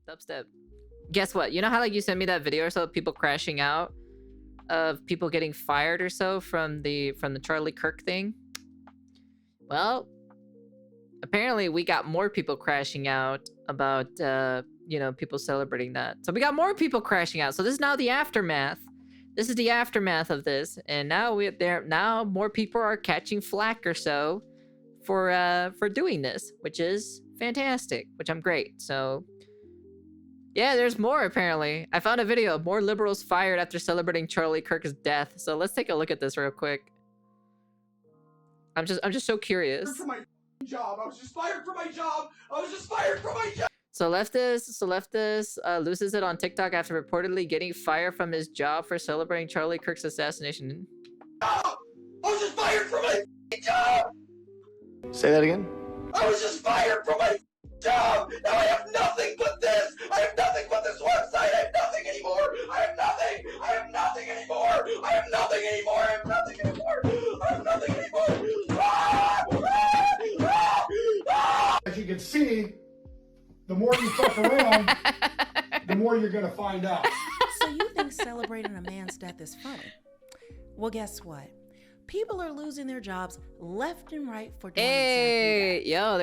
Dubstep. Guess what? You know how like you sent me that video or so of people crashing out, of people getting fired or so from the Charlie Kirk thing? Well, apparently we got more people crashing out about you know, people celebrating that. So we got more people crashing out. So this is now the aftermath. This is the aftermath of this, and now now more people are catching flack or so for doing this, which is fantastic, which I'm great. So yeah, there's more apparently. I found a video of more liberals fired after celebrating Charlie Kirk's death. So let's take a look at this real quick. I'm just so curious. For my job. I was just fired from my job. I was just fired from my job. So leftist loses it on TikTok after reportedly getting fired from his job for celebrating Charlie Kirk's assassination. I was just fired from my job. Say that again. I was just fired from my job. Now I have nothing but this. I have nothing but this website. I have nothing anymore. I have nothing. I have nothing anymore. I have nothing anymore. I have nothing anymore. I have nothing anymore. As you can see, the more you fuck around, the more you're gonna find out. So you think celebrating a man's death is funny? Well, guess what? People are losing their jobs left and right for doing Hey, exactly yo,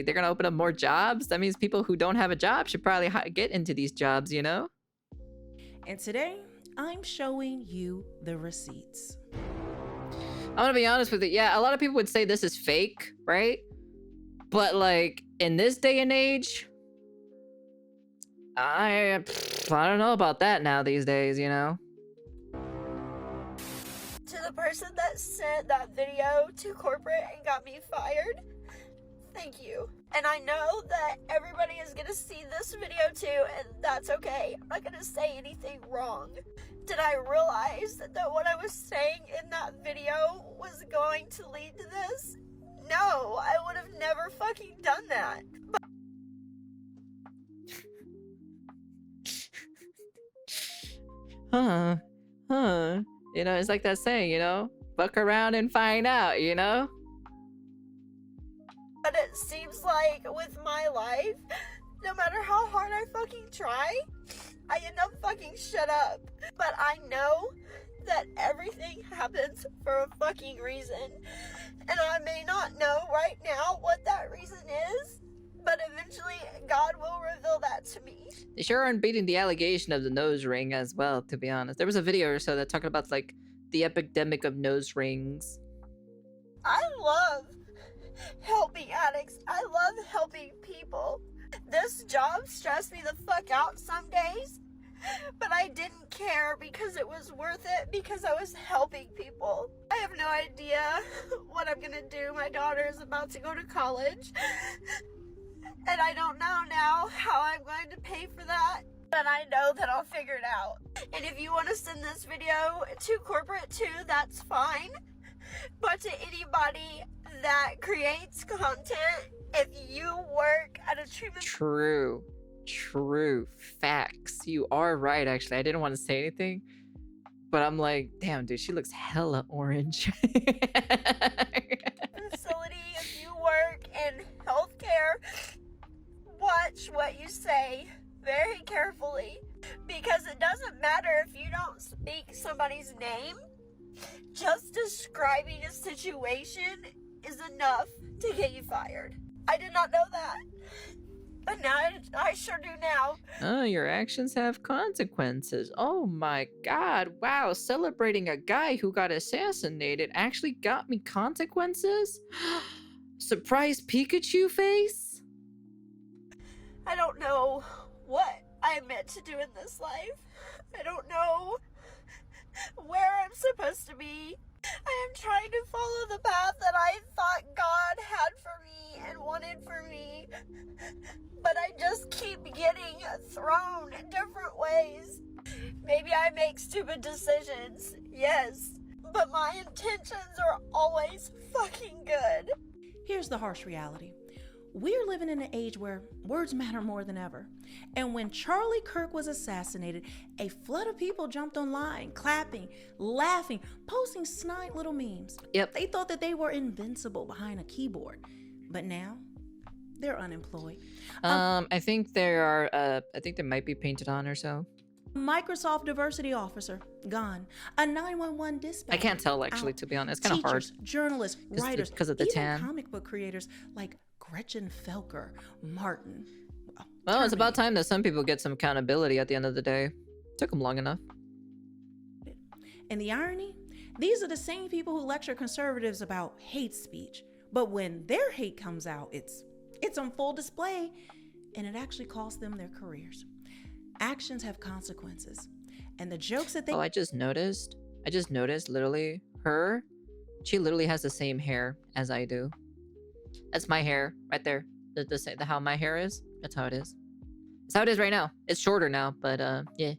they're gonna open up more jobs. That means people who don't have a job should probably get into these jobs, you know? that. And today, I'm showing you the receipts. I'm gonna be honest with you. Yeah, a lot of people would say this is fake, right? But like in this day and age, I don't know about that now these days, you know? To the person that sent that video to corporate and got me fired, thank you. And I know that everybody is gonna see this video too, and that's okay. I'm not gonna say anything wrong. Did I realize that what I was saying in that video was going to lead to this? No, I would have never fucking done that. But Huh. You know, it's like that saying, you know? Fuck around and find out, you know? it seems like with my life, no matter how hard I fucking try, I end up fucking shut up. But I know that everything happens for a fucking reason. And I may not know right now what that reason is, but eventually God will reveal that to me. They sure aren't beating the allegation of the nose ring as well, to be honest. There was a video or so that talked about like the epidemic of nose rings. I love helping addicts. I love helping people. This job stressed me the fuck out some days, but I didn't care because it was worth it because I was helping people. I have no idea what I'm gonna do. My daughter is about to go to college, and I don't know now how I'm going to pay for that, but I know that I'll figure it out. And if you want to send this video to corporate too, that's fine. But to anybody that creates content, if you work at a treatment... True. Facts. You are right, actually. I didn't want to say anything, but I'm like, damn, dude, she looks hella orange. facility, if you work in healthcare, watch what you say very carefully, because it doesn't matter if you don't speak somebody's name. Just describing a situation is enough to get you fired. I did not know that, but now I sure do now. Oh, your actions have consequences. Oh my god, wow, celebrating a guy who got assassinated actually got me consequences? Surprise Pikachu face? I don't know what I'm meant to do in this life. I don't know where I'm supposed to be. I am trying to follow the path that I thought God had for me and wanted for me, but I just keep getting thrown in different ways. Maybe I make stupid decisions, yes, but my intentions are always fucking good. Here's the harsh reality. We're living in an age where words matter more than ever. And when Charlie Kirk was assassinated, a flood of people jumped online, clapping, laughing, posting snide little memes. Yep. They thought that they were invincible behind a keyboard. But now, They're unemployed. I think there are. I think they might be painted on or so. Microsoft diversity officer gone. A 911 dispatcher. I can't tell actually, out. to be honest. It's kind of hard. Teachers, journalists, writers, because of the even tan. comic book creators like Gretchen Felker, Martin. Well, it's about terminated. time that some people get some accountability at the end of the day. Took them long enough. And the irony? These are the same people who lecture conservatives about hate speech. But when their hate comes out, it's on full display, and it actually costs them their careers. Actions have consequences. And the jokes that they... Oh, I just noticed, literally, she literally has the same hair as I do. That's my hair, right there. The how my hair is, that's how it is. That's how it is right now. It's shorter now, but, yeah.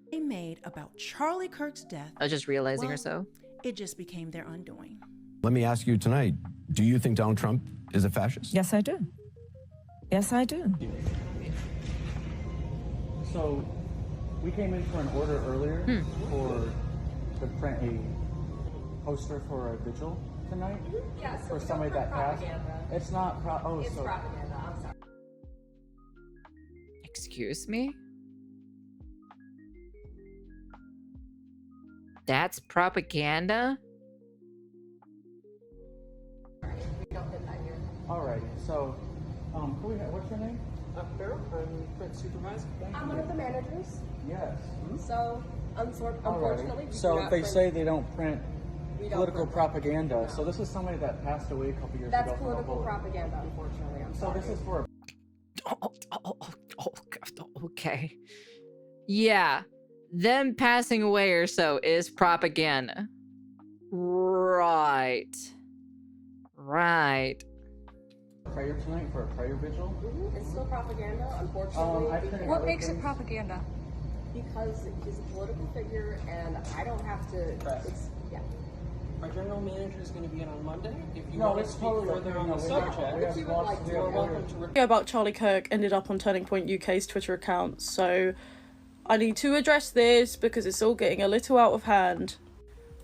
They made about Charlie Kirk's death, I was just realizing well, or so. it just became their undoing. Let me ask you tonight, do you think Donald Trump is a fascist? Yes, I do. Yes, I do. So, we came in for an order earlier to print a poster for a vigil tonight. Yes, for somebody that passed. It's not It's propaganda, I'm sorry. Excuse me? That's propaganda? We don't get that here. Alrighty, so, what's your name? Farrell, I'm print supervisor. I'm one of the managers, Yes. so unfortunately, we do So not they print- say they don't print we don't political print- propaganda. No. So this is somebody that passed away a couple years That's ago from a political bullet. propaganda, unfortunately. I'm So sorry. this is for a Okay. Yeah. Them passing away or so is propaganda. Right. prayer tonight for a prayer vigil. It's still propaganda, unfortunately. I printed What other makes things. propaganda? Because he's a political figure, and I don't have to. Correct. Yeah. Our general manager is going to be in on Monday. If you No, want to it's speak totally further okay. on No, the we have- subject, we have you would lots- like we to. have you're welcome orders. to Video about Charlie Kirk ended up on Turning Point UK's Twitter account, so I need to address this because it's all getting a little out of hand.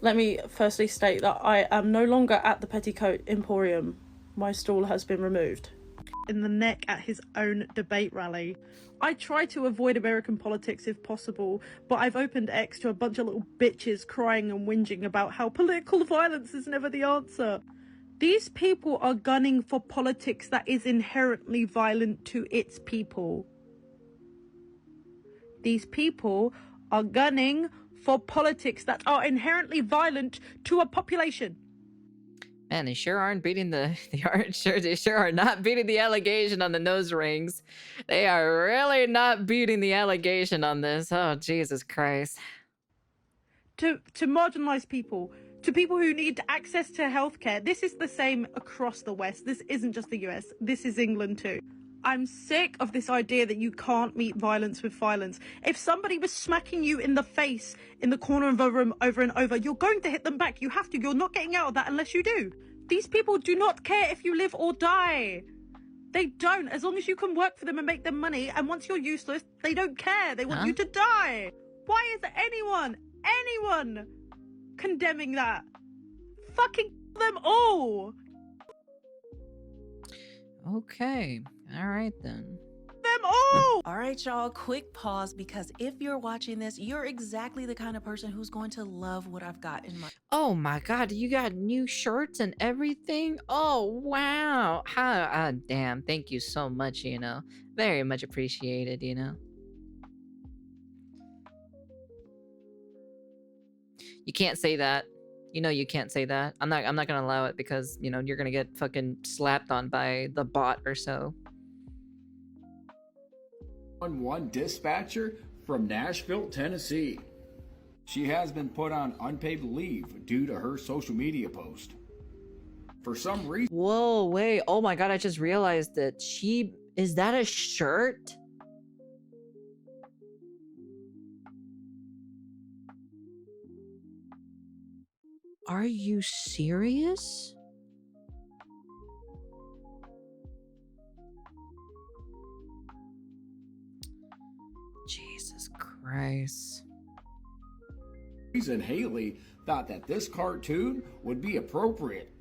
Let me firstly state that I am no longer at the Petticoat Emporium. My stall has been removed. In the neck at his own debate rally. I try to avoid American politics if possible, but I've opened X to a bunch of little bitches crying and whinging about how political violence is never the answer. These people are gunning for politics that is inherently violent to its people. These people are gunning for politics that are inherently violent to a population. Man, they sure aren't beating they sure are not beating the allegation on the nose rings. They are really not beating the allegation on this. Oh, Jesus Christ. To marginalised people, to people who need access to healthcare. This is the same across the West. This isn't just the US. This is England too. I'm sick of this idea that you can't meet violence with violence. If somebody was smacking you in the face in the corner of a room over and over, you're going to hit them back. You have to. You're not getting out of that unless you do. These people do not care if you live or die. They don't. As long as you can work for them and make them money, and once you're useless, they don't care. They want you to die. Why is anyone condemning that? Fucking them all. Okay. All right then. Them all. All right, y'all, quick pause, because if you're watching this, you're exactly the kind of person who's going to love what I've got in my... Oh my God, you got new shirts and everything? Oh, wow. Damn, thank you so much, you know. Very much appreciated, you know. You can't say that. You know you can't say that. I'm not gonna allow it because, you know, you're gonna get fucking slapped on by the bot or so. 911 dispatcher from Nashville, Tennessee. She has been put on unpaid leave due to her social media post. For some reason... Whoa, wait. Oh my God, I just realized that is that a shirt? Are you serious? Jesus Christ. Haley thought that this cartoon would be appropriate.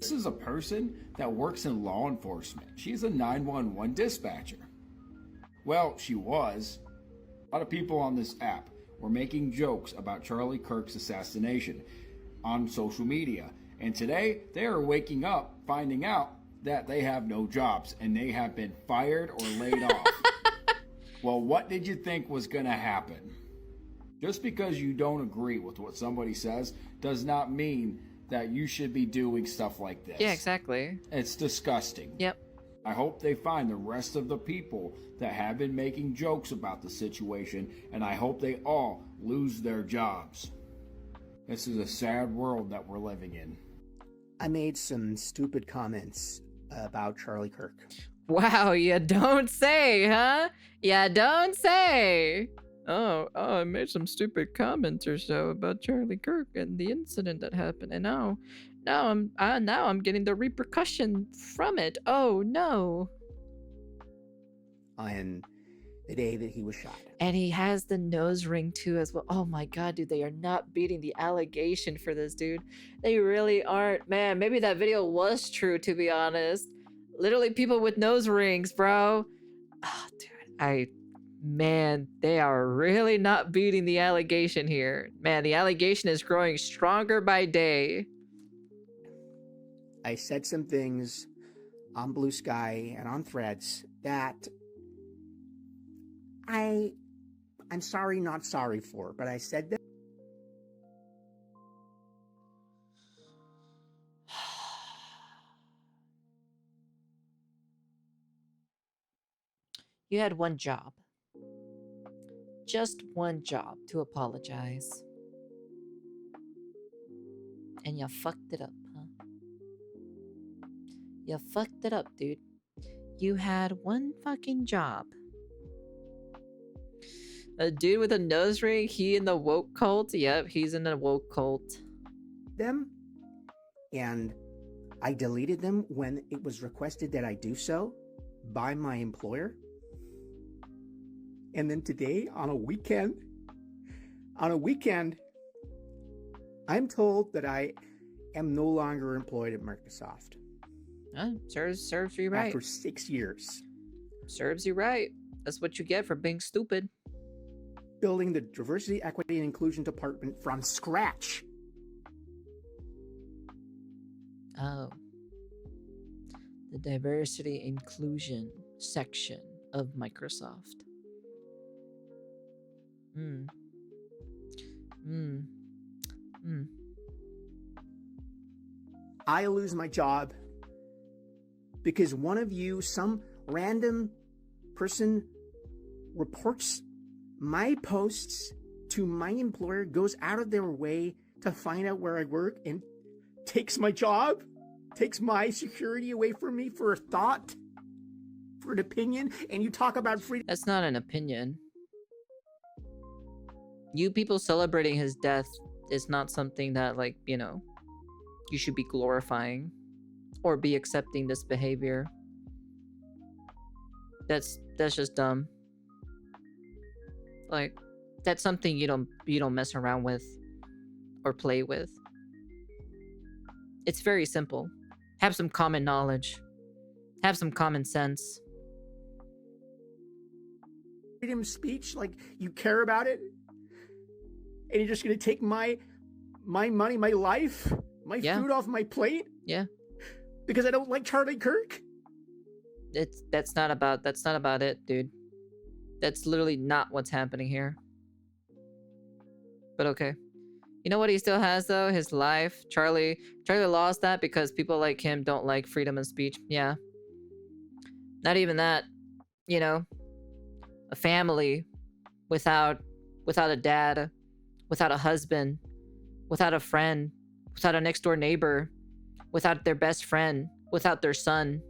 This is a person that works in law enforcement. She's a 911 dispatcher. Well, she was. A lot of people on this app were making jokes about Charlie Kirk's assassination on social media. And today, they are waking up, finding out that they have no jobs and they have been fired or laid off. Well, what did you think was going to happen? Just because you don't agree with what somebody says does not mean that you should be doing stuff like this. Yeah, exactly. It's disgusting. Yep. I hope they find the rest of the people that have been making jokes about the situation, and I hope they all lose their jobs. This is a sad world that we're living in. I made some stupid comments about Charlie Kirk. Wow, you don't say, huh? You don't say. Oh, I made some stupid comments or so about Charlie Kirk and the incident that happened, and now I'm getting the repercussion from it. Oh no! On the day that he was shot. And he has the nose ring too as well. Oh my god, dude, they are not beating the allegation for this, dude. They really aren't. Man, maybe that video was true, to be honest. Literally people with nose rings, bro. Oh, dude, man, they are really not beating the allegation here. Man, the allegation is growing stronger by day. I said some things on Blue Sky and on Threads that I'm sorry, not sorry for, but I said that. You had one job. Just one job to apologize. And you fucked it up, huh? You fucked it up, dude. You had one fucking job. A dude with a nose ring, he in the woke cult? Yep, he's in the woke cult. Them, and I deleted them when it was requested that I do so by my employer. And then today, on a weekend, I'm told that I am no longer employed at Microsoft. Serves you right. After 6 years. Serves you right. That's what you get for being stupid. Building the Diversity, Equity, and Inclusion Department from scratch. Oh. The Diversity Inclusion section of Microsoft. I lose my job because one of you, some random person, reports my posts to my employer, goes out of their way to find out where I work and takes my job, takes my security away from me for a thought, for an opinion, and you talk about freedom. That's not an opinion. You people celebrating his death is not something that, like, you know, you should be glorifying or be accepting this behavior. That's just dumb. Like, that's something you don't mess around with or play with. It's very simple. Have some common knowledge. Have some common sense. Freedom of speech, like, you care about it, and you're just gonna take my money, my life, my food off my plate? Yeah. Because I don't like Charlie Kirk? That's not about it, dude. That's literally not what's happening here. But okay. You know what he still has, though? His life. Charlie lost that because people like him don't like freedom of speech. Yeah. Not even that. You know, a family without a dad, without a husband, without a friend, without a next door neighbor, without their best friend, without their son.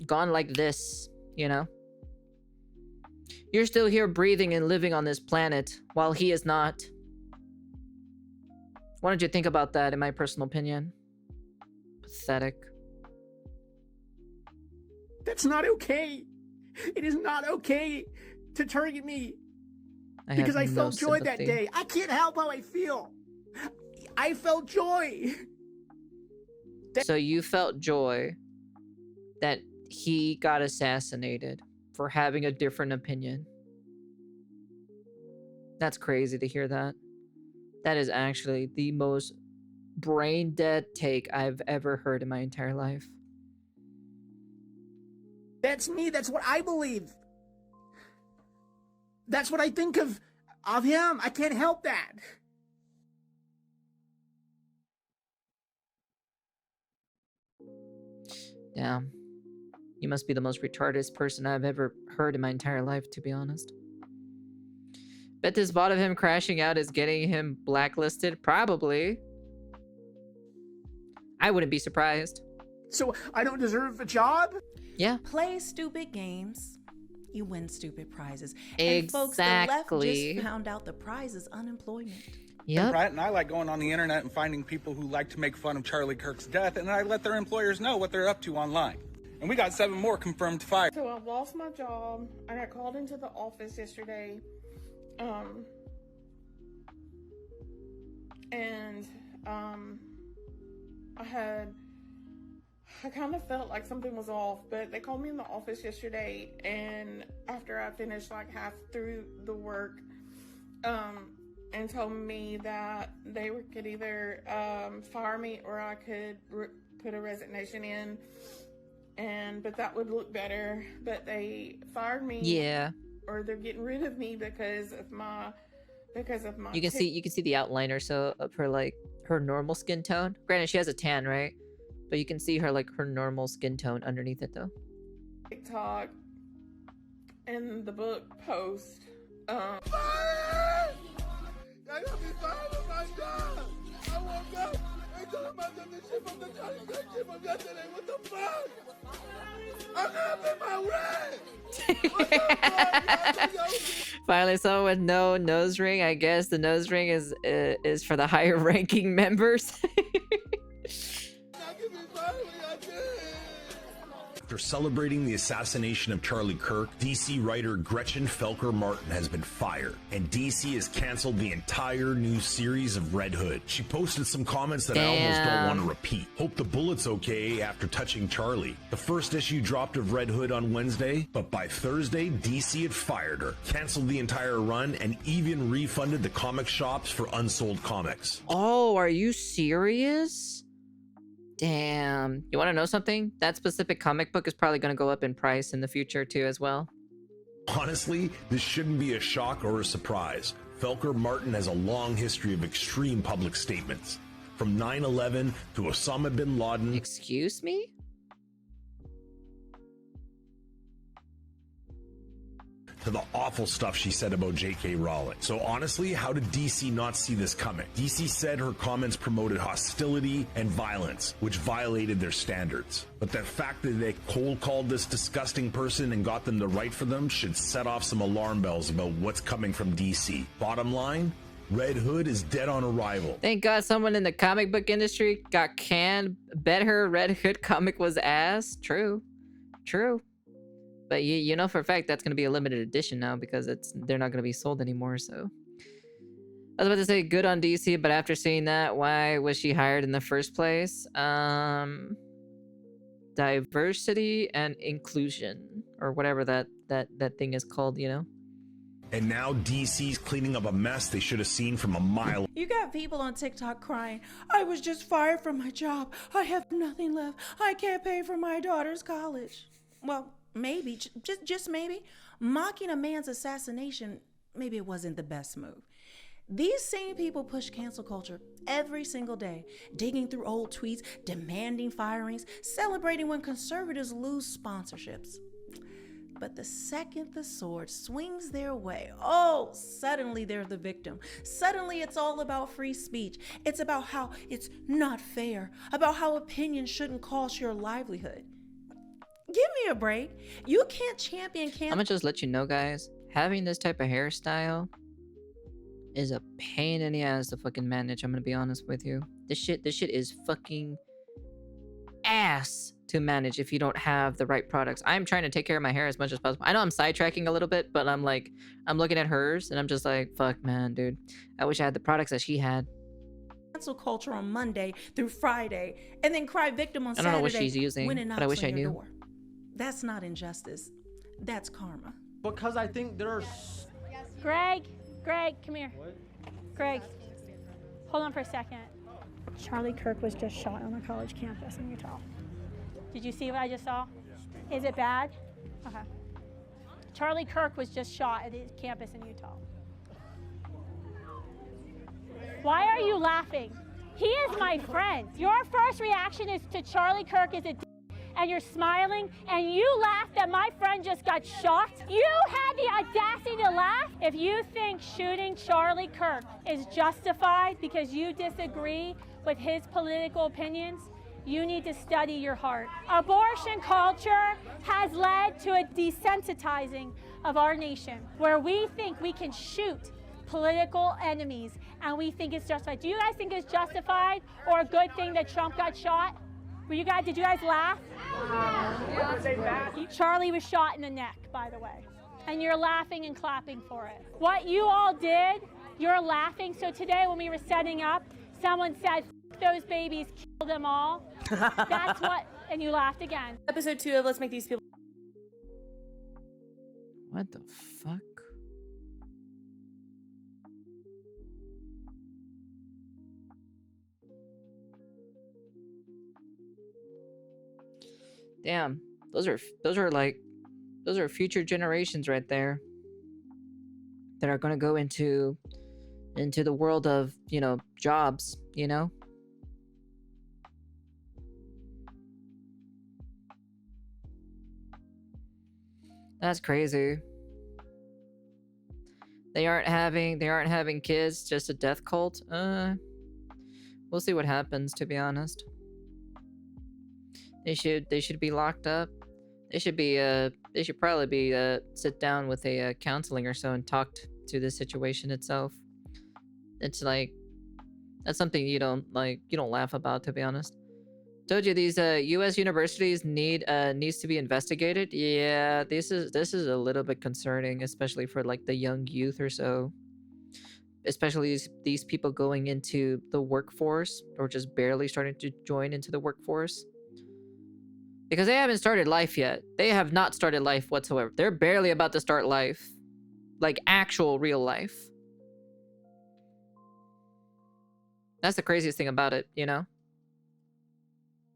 Gone like this, you know? You're still here breathing and living on this planet while he is not. What did you think about that, in my personal opinion? Pathetic. That's not okay. It is not okay to target me. Because I felt joy that day. I can't help how I feel. I felt joy. So you felt joy that he got assassinated for having a different opinion. That's crazy to hear that. That is actually the most brain dead take I've ever heard in my entire life. That's me. That's what I believe. That's what I think of him. I can't help that. Damn. You must be the most retarded person I've ever heard in my entire life, to be honest. Bet this VOD of him crashing out is getting him blacklisted? Probably. I wouldn't be surprised. So I don't deserve a job? Yeah. Play stupid games. You win stupid prizes. Exactly. And folks, the left just found out the prize is unemployment. Yep. Right, and I like going on the internet and finding people who like to make fun of Charlie Kirk's death, and I let their employers know what they're up to online. And we got 7 more confirmed fired. So I lost my job. I got called into the office yesterday. I kind of felt like something was off, but they called me in the office yesterday, and after I finished like half through the work, and told me that they could either fire me or I could put a resignation in, but that would look better. But they fired me. Yeah. Or they're getting rid of me because of my. You can see the outline or so of her, like her normal skin tone. Granted, she has a tan, right? But you can see her, like, her normal skin tone underneath it, though. TikTok and the book post. I got me fired on my job. I woke up and told him I did this shit from the Charlie Kirk shit from yesterday. What the fuck? I gotta pay my rent. What the fuck? Finally, someone with no nose ring. I guess the nose ring is for the higher ranking members. After celebrating the assassination of Charlie Kirk, DC writer Gretchen Felker Martin has been fired, and DC has canceled the entire new series of Red Hood. She posted some comments that I almost don't want to repeat. Hope the bullet's okay after touching Charlie. The first issue dropped of Red Hood on Wednesday, but by Thursday, DC had fired her, canceled the entire run, and even refunded the comic shops for unsold comics. Oh, are you serious? Damn. You want to know something? That specific comic book is probably going to go up in price in the future too as well. Honestly, this shouldn't be a shock or a surprise. Felker Martin has a long history of extreme public statements. From 9/11 to Osama bin Laden. Excuse me? To the awful stuff she said about J.K. Rowling. So honestly, how did DC not see this coming? DC said her comments promoted hostility and violence, which violated their standards. But the fact that they cold called this disgusting person and got them to write for them should set off some alarm bells about what's coming from DC. Bottom line, Red Hood is dead on arrival. Thank God someone in the comic book industry got canned. Bet her Red Hood comic was ass. True. True. But you know for a fact that's going to be a limited edition now because they're not going to be sold anymore, so. I was about to say good on DC, but after seeing that, why was she hired in the first place? Diversity and inclusion, or whatever that thing is called, you know? And now DC's cleaning up a mess they should have seen from a mile. You got people on TikTok crying, I was just fired from my job. I have nothing left. I can't pay for my daughter's college. Well, maybe, just maybe, mocking a man's assassination, maybe it wasn't the best move. These same people push cancel culture every single day, digging through old tweets, demanding firings, celebrating when conservatives lose sponsorships. But the second the sword swings their way, oh, suddenly they're the victim. Suddenly it's all about free speech. It's about how it's not fair, about how opinion shouldn't cost your livelihood. Give me a break. You can't champion I'm gonna just let you know, guys, having this type of hairstyle is a pain in the ass to fucking manage. I'm gonna be honest with you. This shit is fucking ass to manage if you don't have the right products. I'm trying to take care of my hair as much as possible. I know I'm sidetracking a little bit, but I'm looking at hers and I'm just like, fuck, man, dude. I wish I had the products that she had. cancel culture on Monday through Friday and then cry victim on Saturday. I don't know what she's using, when it but I knocks wish on I your knew. door. That's not injustice. That's karma. Because I think there's... Greg, come here. What? Greg, hold on for a second. Charlie Kirk was just shot on a college campus in Utah. Did you see what I just saw? Is it bad? Okay. Charlie Kirk was just shot at his campus in Utah. Why are you laughing? He is my friend. Your first reaction is to Charlie Kirk is a d, and you're smiling, and you laughed that my friend just got shot? You had the audacity to laugh? If you think shooting Charlie Kirk is justified because you disagree with his political opinions, you need to study your heart. Abortion culture has led to a desensitizing of our nation, where we think we can shoot political enemies and we think it's justified. Do you guys think it's justified or a good thing that Trump got shot? Did you guys laugh? Charlie was shot in the neck, by the way, and you're laughing and clapping for it. What you all did, you're laughing. So today when we were setting up, someone said, those babies, kill them all. That's what, and you laughed again. Episode 2 of Let's Make These People. What the fuck? Damn, those are future generations right there that are going to go into the world of, you know, jobs, you know? That's crazy. They aren't having kids, just a death cult. We'll see what happens, to be honest. They should be locked up. They should probably be sit down with a counseling or so and talk to the situation itself. It's like, that's something you don't laugh about, to be honest. Told you these U.S. universities needs to be investigated. Yeah, this is a little bit concerning, especially for like the young youth or so. Especially these people going into the workforce or just barely starting to join into the workforce. Because they haven't started life yet. They have not started life whatsoever. They're barely about to start life. Like actual real life. That's the craziest thing about it, you know?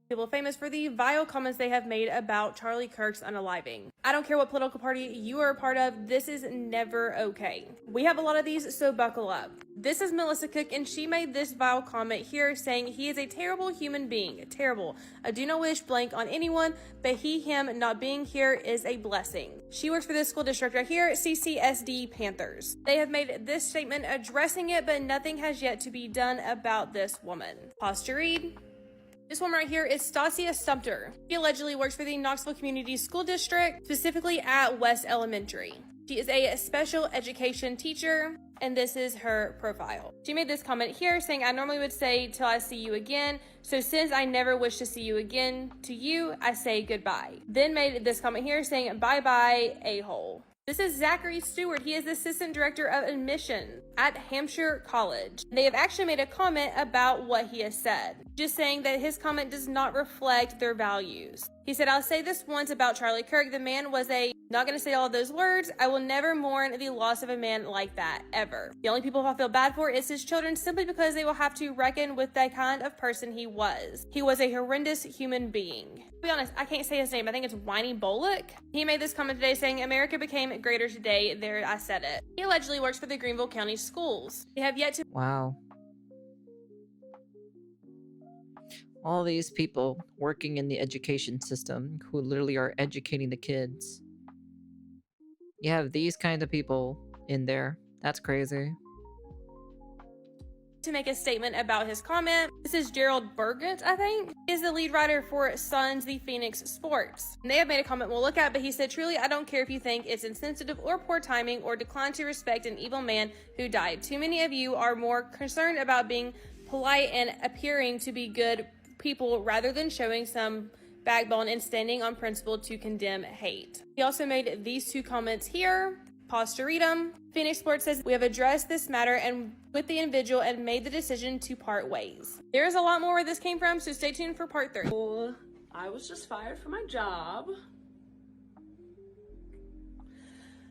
People famous for the vile comments they have made about Charlie Kirk's unaliving. I don't care what political party you are a part of, this is never okay. We have a lot of these, so buckle up. This is Melissa Cook, and she made this vile comment here saying he is a terrible human being. Terrible. I do not wish blank on anyone, but him not being here is a blessing. She works for this school district right here, CCSD Panthers. They have made this statement addressing it, but nothing has yet to be done about this woman. Pause to read. This woman right here is Stasia Sumter. She allegedly works for the Knoxville Community School District, specifically at West Elementary. She is a special education teacher, and this is her profile. She made this comment here saying, I normally would say till I see you again, so since I never wish to see you again, to you, I say goodbye. Then made this comment here saying, bye-bye, a-hole. This is Zachary Stewart. He is the Assistant Director of Admissions at Hampshire College. They have actually made a comment about what he has said, just saying that his comment does not reflect their values. He said, I'll say this once about Charlie Kirk. The man was not going to say all of those words. I will never mourn the loss of a man like that, ever. The only people I feel bad for is his children, simply because they will have to reckon with the kind of person he was. He was a horrendous human being. To be honest, I can't say his name. I think it's Whiny Bullock. He made this comment today saying, America became greater today. There, I said it. He allegedly works for the Greenville County Schools. They have yet to... Wow. All these people working in the education system who literally are educating the kids. You have these kind of people in there. That's crazy. To make a statement about his comment. This is Gerald Burgett, I think. He is the lead writer for Suns the Phoenix Sports. And they have made a comment we'll look at, but he said, truly, I don't care if you think it's insensitive or poor timing or decline to respect an evil man who died. Too many of you are more concerned about being polite and appearing to be good people rather than showing some backbone and standing on principle to condemn hate. He also made these two comments here. Pause to read them. Phoenix Sports says, we have addressed this matter and with the individual and made the decision to part ways. There's a lot more where this came from, so stay tuned for part 3. I was just fired from my job.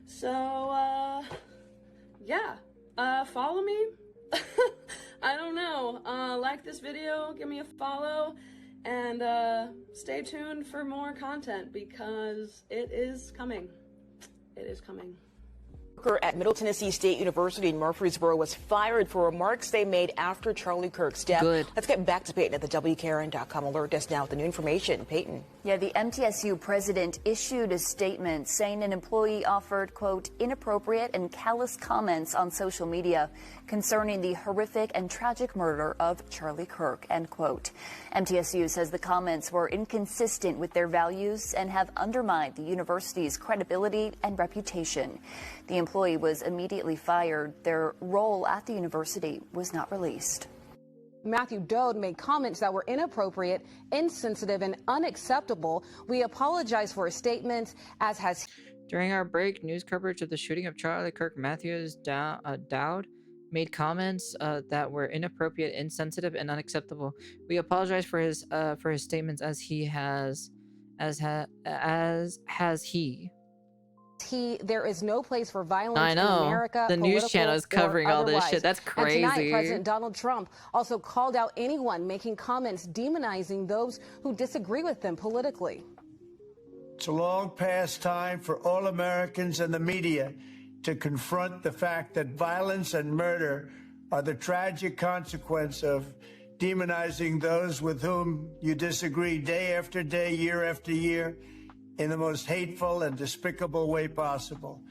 So, yeah. Follow me. I don't know. Like this video, give me a follow, and stay tuned for more content because it is coming. It is coming. At Middle Tennessee State University in Murfreesboro was fired for remarks they made after Charlie Kirk's death. Good. Let's get back to Peyton at the WKRN.com alert desk now with the new information. Peyton. Yeah, the MTSU president issued a statement saying an employee offered, quote, inappropriate and callous comments on social media concerning the horrific and tragic murder of Charlie Kirk, end quote. MTSU says the comments were inconsistent with their values and have undermined the university's credibility and reputation. The employee was immediately fired. Their role at the university was not released. Matthew Dowd made comments that were inappropriate, insensitive, and unacceptable. We apologize for his statements, as has... During our break, news coverage of the shooting of Charlie Kirk, Dowd made comments that were inappropriate, insensitive, and unacceptable. We apologize for his statements, as has he. There is no place for violence I know. in America. The news channel is covering all this shit. That's crazy. And tonight, President Donald Trump also called out anyone making comments demonizing those who disagree with them politically. It's a long past time for all Americans and the media to confront the fact that violence and murder are the tragic consequence of demonizing those with whom you disagree day after day, year after year, in the most hateful and despicable way possible.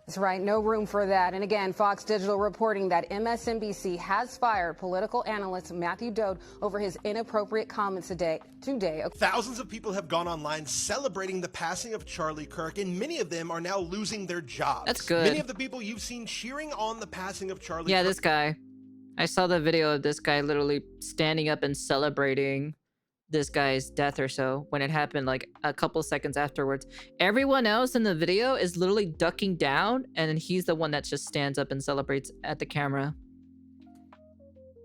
That's right, no room for that. And again, Fox Digital reporting that MSNBC has fired political analyst Matthew Dowd over his inappropriate comments today. Thousands of people have gone online celebrating the passing of Charlie Kirk, and many of them are now losing their jobs. That's good. Many of the people you've seen cheering on the passing of Charlie Yeah, Kirk. this guy. I saw the video of this guy literally standing up and celebrating this guy's death or so when it happened, like a couple seconds afterwards. Everyone else in the video is literally ducking down, and then he's the one that just stands up and celebrates at the camera.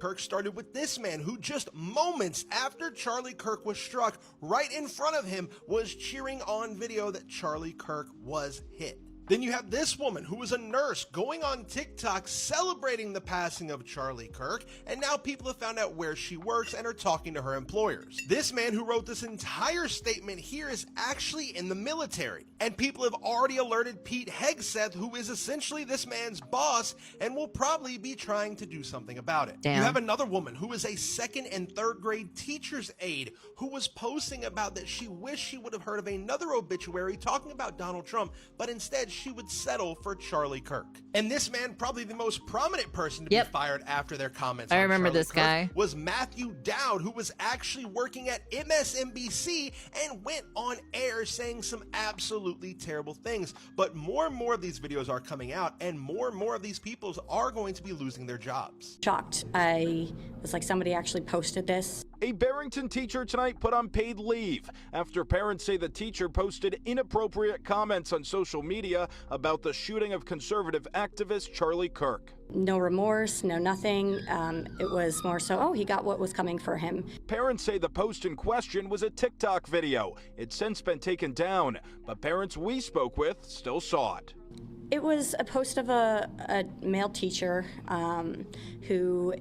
Kirk started with this man who just moments after Charlie Kirk was struck, right in front of him, was cheering on video that Charlie Kirk was hit. Then you have this woman who was a nurse going on TikTok celebrating the passing of Charlie Kirk, and now people have found out where she works and are talking to her employers. This man who wrote this entire statement here is actually in the military, and people have already alerted Pete Hegseth, who is essentially this man's boss, and will probably be trying to do something about it. Damn. You have another woman who is a 2nd and 3rd grade teacher's aide who was posting about that she wished she would have heard of another obituary talking about Donald Trump, but instead she would settle for Charlie Kirk. And this man, probably the most prominent person to be fired after their comments I on remember Charlie this Kirk, guy. was Matthew Dowd, who was actually working at MSNBC and went on air saying some absolutely terrible things. But more and more of these videos are coming out, and more of these people are going to be losing their jobs. Shocked. I was like, somebody actually posted this. A Barrington teacher tonight put on paid leave after parents say the teacher posted inappropriate comments on social media about the shooting of conservative activist Charlie Kirk. No remorse, no nothing. It was more so, oh, he got what was coming for him. Parents say the post in question was a TikTok video. It's since been taken down, but parents we spoke with still saw it. It was a post of a male teacher who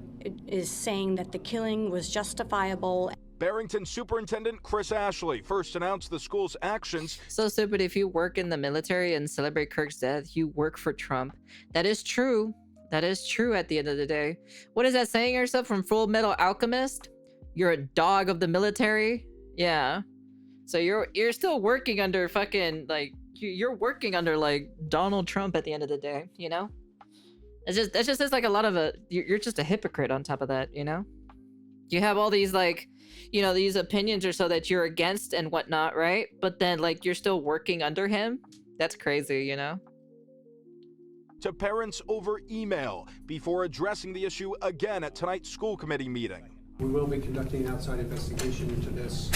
is saying that the killing was justifiable. Barrington Superintendent Chris Ashley first announced the school's actions. So stupid. If you work in the military and celebrate Kirk's death, you work for Trump. That is true. That is true at the end of the day. What is that saying yourself from Full Metal Alchemist? You're a dog of the military? Yeah. So you're still working under fucking, like, you're working under, like, Donald Trump at the end of the day, you know? It's just like a lot of you're just a hypocrite on top of that, you know? You have all these, like, you know, these opinions or so that you're against and whatnot, right? But then, like, you're still working under him? That's crazy, you know? To parents over email before addressing the issue again at tonight's school committee meeting. We will be conducting an outside investigation into this.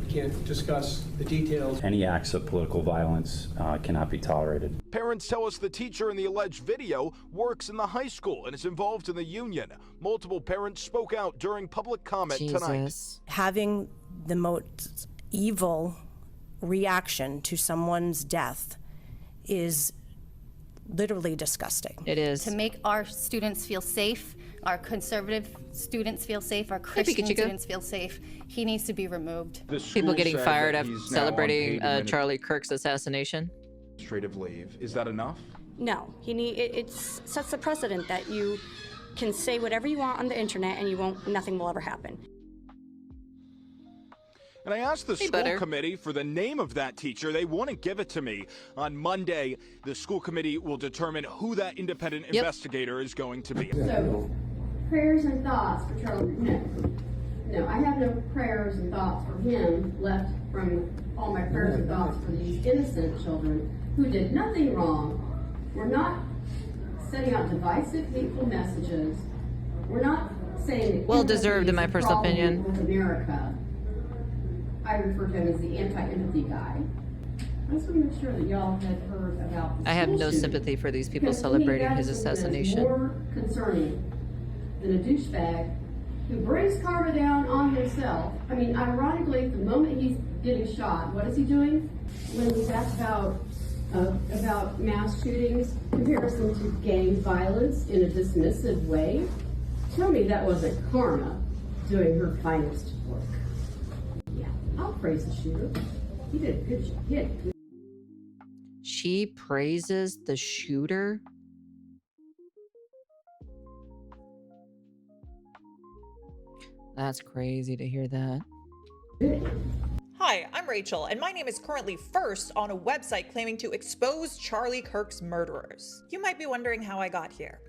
can't discuss the details. Any acts of political violence cannot be tolerated. Parents tell us the teacher in the alleged video works in the high school and is involved in the union. Multiple parents spoke out during public comment tonight. Having the most evil reaction to someone's death is literally disgusting. It is. To make our students feel safe, our conservative students feel safe, our Christian students feel safe, he needs to be removed. People getting fired after celebrating Charlie Kirk's assassination. Administrative leave. Is that enough? No, it sets the precedent that you can say whatever you want on the internet and nothing will ever happen. And I asked the school committee for the name of that teacher. They wouldn't give it to me. On Monday, the school committee will determine who that independent investigator is going to be. So, prayers and thoughts for Charlie. No, I have no prayers and thoughts for him left from all my prayers and thoughts for these innocent children who did nothing wrong. We're not setting out divisive, hateful messages. We're not saying that well deserved, in my personal opinion. With America. I refer to him as the anti-empathy guy. I just want to make sure that y'all had heard about the I have no shooting. sympathy for these people Because to me, celebrating that his is something that is assassination. more concerning than a douchebag who brings karma down on himself. I mean, ironically, the moment he's getting shot, what is he doing? When he's asked about mass shootings, comparison to gang violence in a dismissive way, tell me that wasn't karma doing her finest work. I'll praise the shooter. He did a good job. She praises the shooter? That's crazy to hear that. Hi, I'm Rachel, and my name is currently first on a website claiming to expose Charlie Kirk's murderers. You might be wondering how I got here.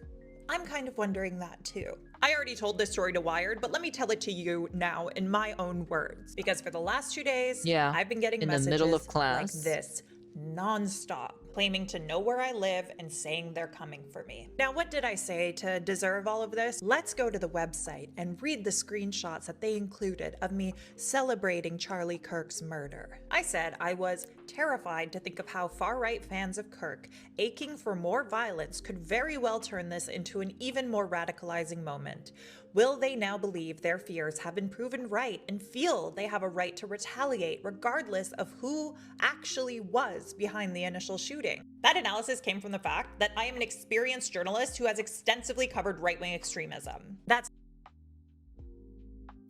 I'm kind of wondering that too. I already told this story to Wired, but let me tell it to you now in my own words. Because for the last 2 days, I've been getting messages in the middle of class like this, nonstop, claiming to know where I live and saying they're coming for me. Now, what did I say to deserve all of this? Let's go to the website and read the screenshots that they included of me celebrating Charlie Kirk's murder. I said I was terrified to think of how far-right fans of Kirk, aching for more violence, could very well turn this into an even more radicalizing moment. Will they now believe their fears have been proven right and feel they have a right to retaliate regardless of who actually was behind the initial shooting? That analysis came from the fact that I am an experienced journalist who has extensively covered right-wing extremism. That's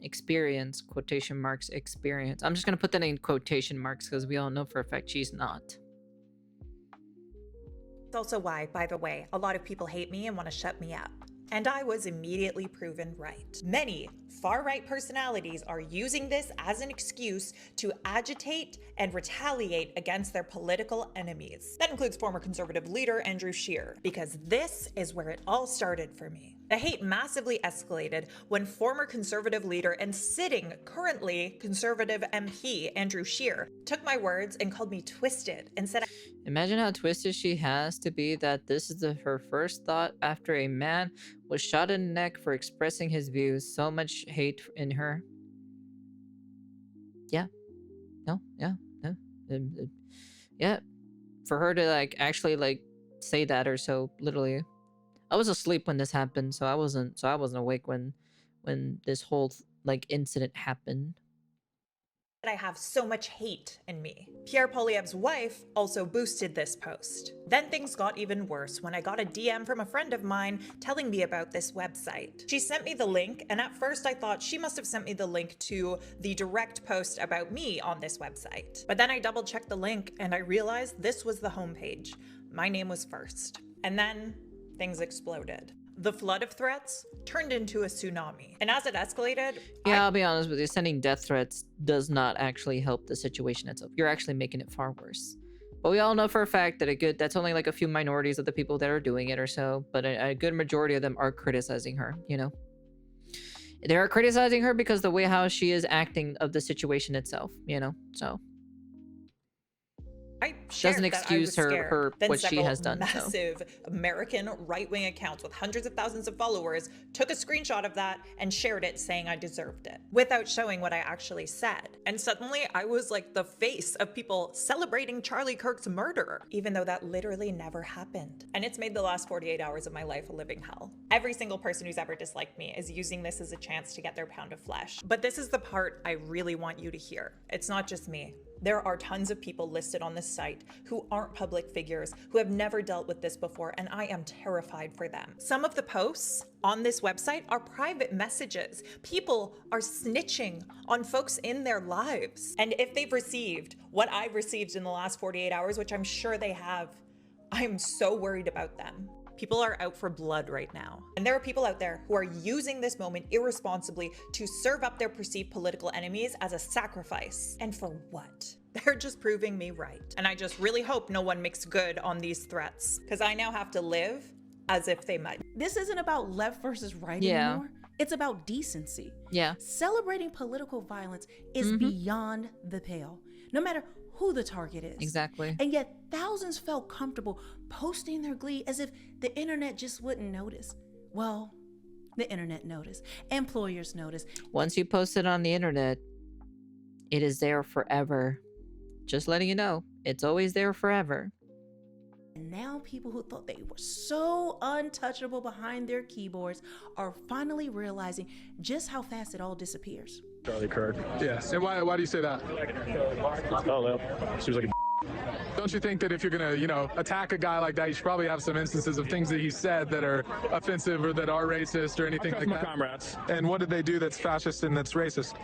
experience, quotation marks, experience. I'm just gonna put that in quotation marks because we all know for a fact she's not. It's also why, by the way, a lot of people hate me and want to shut me up. And I was immediately proven right. Many far-right personalities are using this as an excuse to agitate and retaliate against their political enemies. That includes former conservative leader Andrew Scheer, because this is where it all started for me. The hate massively escalated when former conservative leader and sitting currently conservative MP Andrew Scheer took my words and called me twisted and said, imagine how twisted she has to be that this is her first thought after a man was shot in the neck for expressing his views. So much hate in her. Yeah. No. Yeah. No. Yeah. For her to actually say that or so, literally. I was asleep when this happened, so I wasn't awake when this whole incident happened. I have so much hate in me. Pierre Poilievre's wife also boosted this post. Then things got even worse when I got a DM from a friend of mine telling me about this website. She sent me the link, and at first I thought she must have sent me the link to the direct post about me on this website. But then I double-checked the link and I realized this was the homepage. My name was first. And then things exploded. The flood of threats turned into a tsunami. And as it escalated, I'll be honest with you, sending death threats does not actually help the situation itself. You're actually making it far worse. But we all know for a fact that that's only a few minorities of the people that are doing it or so, but a good majority of them are criticizing her, They are criticizing her because the way how she is acting of the situation itself, so. I shared Doesn't that I excuse was her scared. Then what she several has done. So. massive American right-wing accounts with hundreds of thousands of followers took a screenshot of that and shared it saying I deserved it without showing what I actually said. And suddenly I was like the face of people celebrating Charlie Kirk's murder, even though that literally never happened. And it's made the last 48 hours of my life a living hell. Every single person who's ever disliked me is using this as a chance to get their pound of flesh. But this is the part I really want you to hear. It's not just me. There are tons of people listed on this site who aren't public figures, who have never dealt with this before, and I am terrified for them. Some of the posts on this website are private messages. People are snitching on folks in their lives. And if they've received what I've received in the last 48 hours, which I'm sure they have, I'm so worried about them. People are out for blood right now. And there are people out there who are using this moment irresponsibly to serve up their perceived political enemies as a sacrifice. And for what? They're just proving me right. And I just really hope no one makes good on these threats, because I now have to live as if they might. This isn't about left versus right anymore. It's about decency. Yeah. Celebrating political violence is beyond the pale, no matter who the target is. Exactly. And yet thousands felt comfortable posting their glee as if the internet just wouldn't notice. Well, the internet noticed. Employers noticed. Once you post it on the internet, it is there forever. Just letting you know, it's always there forever. And now people who thought they were so untouchable behind their keyboards are finally realizing just how fast it all disappears. Charlie Kirk. Yes. And why do you say that? I don't know. She was like a Don't you think that if you're gonna, attack a guy like that, you should probably have some instances of things that he said that are offensive or that are racist or anything like that? Comrades. And what did they do that's fascist and that's racist?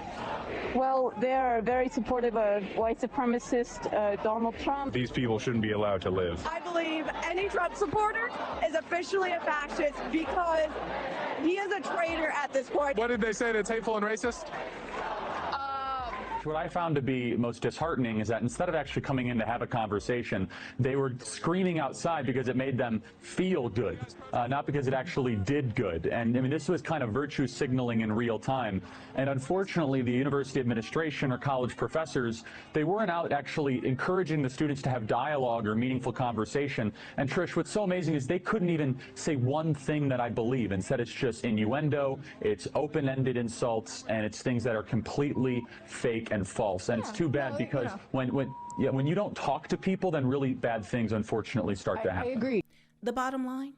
Well, they are very supportive of white supremacist Donald Trump. These people shouldn't be allowed to live. I believe any Trump supporter is officially a fascist because he is a traitor at this point. What did they say that's hateful and racist? What I found to be most disheartening is that instead of actually coming in to have a conversation, they were screaming outside because it made them feel good, not because it actually did good. And I mean, this was kind of virtue signaling in real time. And unfortunately, the university administration or college professors, they weren't out actually encouraging the students to have dialogue or meaningful conversation. And Trish, what's so amazing is they couldn't even say one thing that I believe. Instead, it's just innuendo, it's open-ended insults, and it's things that are completely fake and false. And it's too bad because when you don't talk to people, then really bad things unfortunately start to happen. I agree. The bottom line,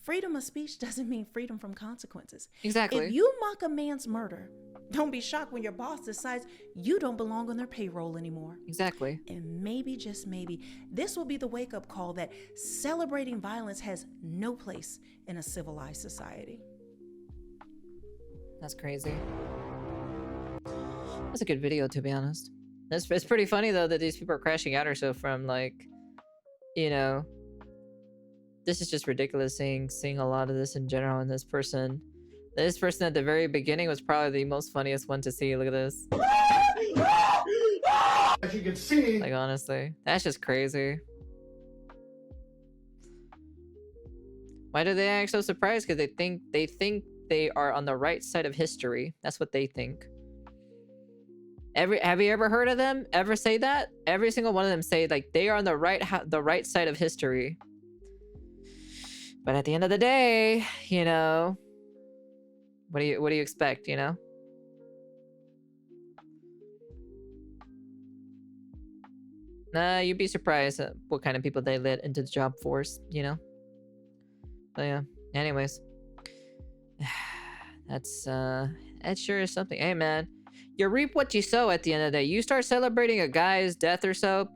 freedom of speech doesn't mean freedom from consequences. Exactly. If you mock a man's murder, don't be shocked when your boss decides you don't belong on their payroll anymore. Exactly. And maybe, just maybe, this will be the wake-up call that celebrating violence has no place in a civilized society. That's crazy. That's a good video, to be honest. It's pretty funny, though, that these people are crashing out or so from, like, this is just ridiculous seeing a lot of this in general. And this person at the very beginning was probably the most funniest one to see. Look at this. As you can see, like, honestly, that's just crazy. Why do they act so surprised? Because they think they are on the right side of history. That's what they think. Have you ever heard of them ever say that? Every single one of them say like they are on the right side of history. But at the end of the day, what do you expect, You'd be surprised at what kind of people they let into the job force, But yeah, anyways. That sure is something. Hey man, you reap what you sow at the end of the day. You start celebrating a guy's death or so.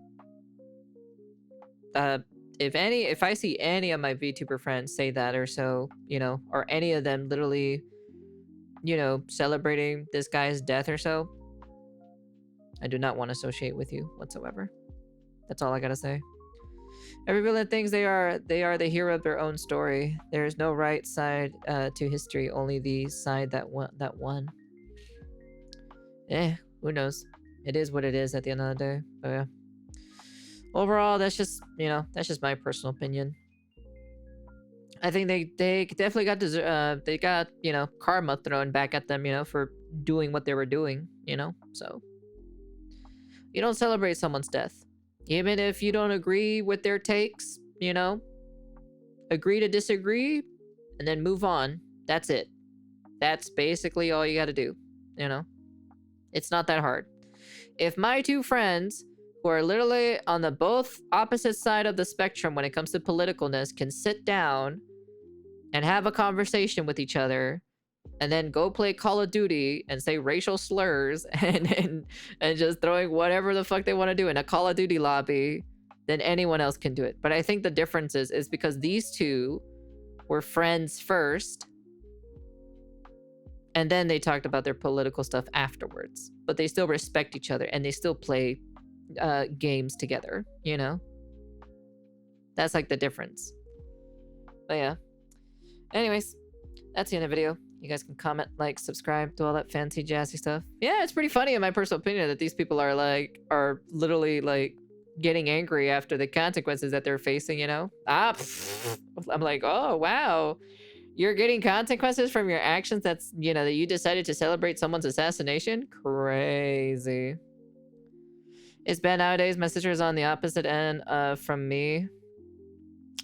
If I see any of my VTuber friends say that or so, or any of them literally, celebrating this guy's death or so, I do not want to associate with you whatsoever. That's all I gotta say. Every villain thinks they are the hero of their own story. There is no right side to history, only the side that won. Who knows? It is what it is at the end of the day. But yeah. Overall, that's just my personal opinion. I think they definitely got karma thrown back at them, for doing what they were doing, So you don't celebrate someone's death. Even if you don't agree with their takes, you know, agree to disagree and then move on. That's it. That's basically all you got to do, you know? It's not that hard. If my two friends who are literally on the both opposite side of the spectrum when it comes to politicalness can sit down and have a conversation with each other and then go play Call of Duty and say racial slurs and just throwing whatever the fuck they want to do in a Call of Duty lobby, then anyone else can do it. But I think the difference is because these two were friends first, and then they talked about their political stuff afterwards. But they still respect each other, and they still play games together, you know? That's like the difference. But yeah. Anyways, that's the end of the video. You guys can comment, like, subscribe, do all that fancy jazzy stuff. Yeah, it's pretty funny in my personal opinion that these people are literally like getting angry after the consequences that they're facing, you know? I'm like, oh wow. You're getting consequences from your actions that's, you know, that you decided to celebrate someone's assassination? Crazy. It's bad nowadays. My sister is on the opposite end from me.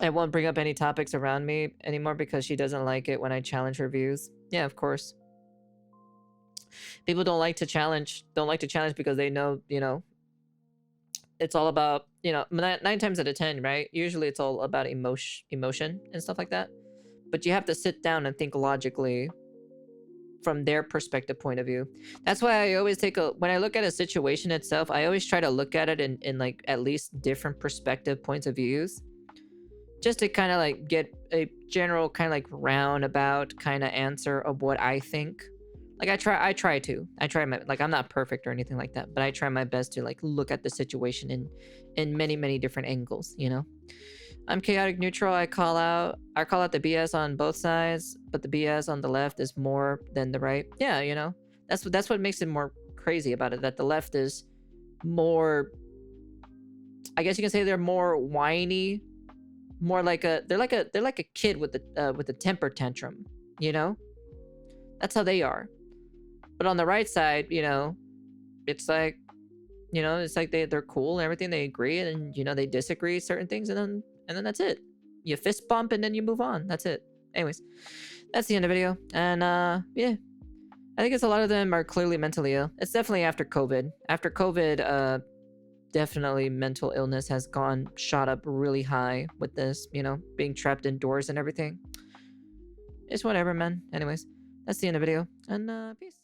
I won't bring up any topics around me anymore because she doesn't like it when I challenge her views. Yeah, of course. People don't like to challenge because they know, you know, it's all about, you know, 9 times out of 10, right? Usually it's all about emotion and stuff like that. But you have to sit down and think logically from their perspective point of view. That's why I always when I look at a situation itself, I always try to look at it in like at least different perspective points of views. Just to kind of like get a general kind of like roundabout kind of answer of what I think. Like I try my, like I'm not perfect or anything like that, but I try my best to like look at the situation in many different angles, you know? I'm chaotic neutral. I call out the BS on both sides, but the BS on the left is more than the right. Yeah, you know? That's what makes it more crazy about it, that the left is more, I guess you can say they're more whiny. More like they're like a kid with a temper tantrum, you know? That's how they are. But on the right side, you know, it's like, you know, it's like they're cool and everything, they agree, and you know, they disagree certain things, and then that's it. You fist bump and then you move on. That's it. Anyways, that's the end of the video. And yeah. I think it's a lot of them are clearly mentally ill. It's definitely after COVID. After COVID, definitely mental illness has shot up really high with this, you know, being trapped indoors and everything. It's whatever, man. Anyways, that's the end of the video, and peace.